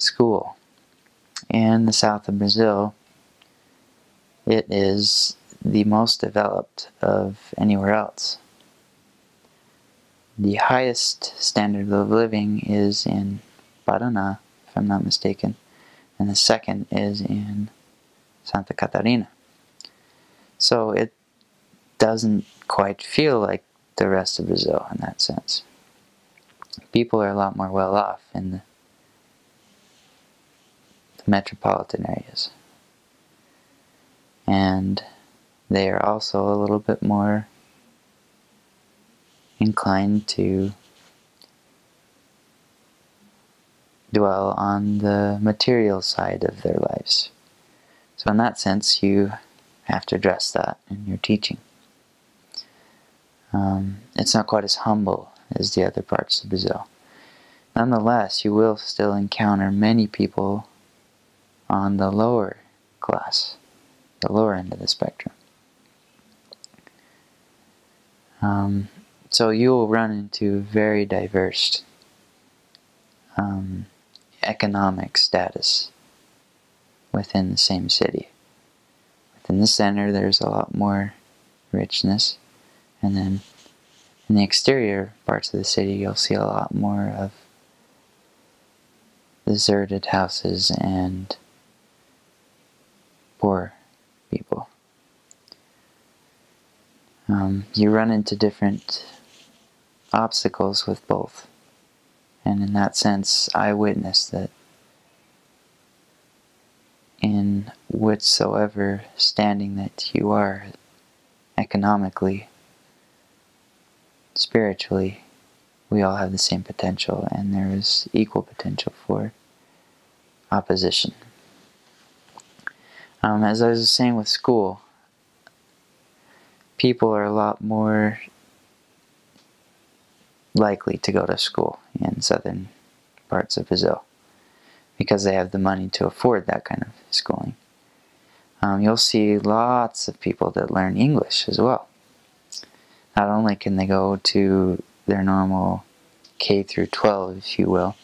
school. In the south of Brazil, it is the most developed of anywhere else. The highest standard of living is in Paraná, if I'm not mistaken, and the second is in Santa Catarina. So it doesn't quite feel like the rest of Brazil in that sense. People are a lot more well off in the metropolitan areas. And they are also a little bit more inclined to dwell on the material side of their lives. So in that sense, you have to address that in your teaching. It's not quite as humble as the other parts of Brazil. Nonetheless, you will still encounter many people on the lower class, the lower end of the spectrum. So you will run into very diverse economic status within the same city. Within the center, there's a lot more richness, and then in the exterior parts of the city, you'll see a lot more of deserted houses and poor people. You run into different obstacles with both. And in that sense, I witnessed that in whatsoever standing that you are, economically, spiritually, we all have the same potential, and there is equal potential for opposition. As I was saying with school, people are a lot more likely to go to school in southern parts of Brazil because they have the money to afford that kind of schooling. You'll see lots of people that learn English as well. Not only can they go to their normal K through 12, if you will,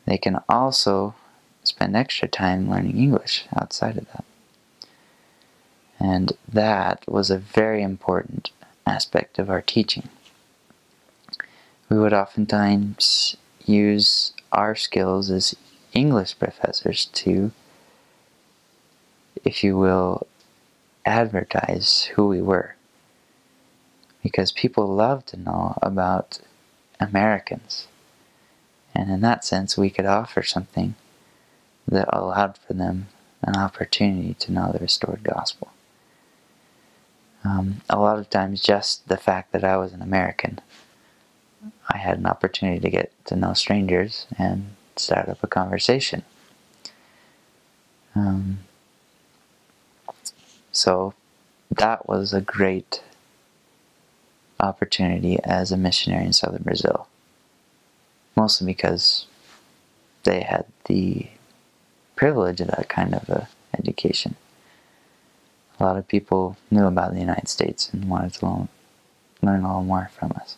they can also spend extra time learning English outside of that. And that was a very important aspect of our teaching. We would oftentimes use our skills as English professors to, if you will, advertise who we were. Because people love to know about Americans. And in that sense, we could offer something that allowed for them an opportunity to know the restored gospel. A lot of times, just the fact that I was an American, I had an opportunity to get to know strangers and start up a conversation. So that was a great opportunity as a missionary in southern Brazil. Mostly because they had the privilege of that kind of education. A lot of people knew about the United States and wanted to learn a little more from us.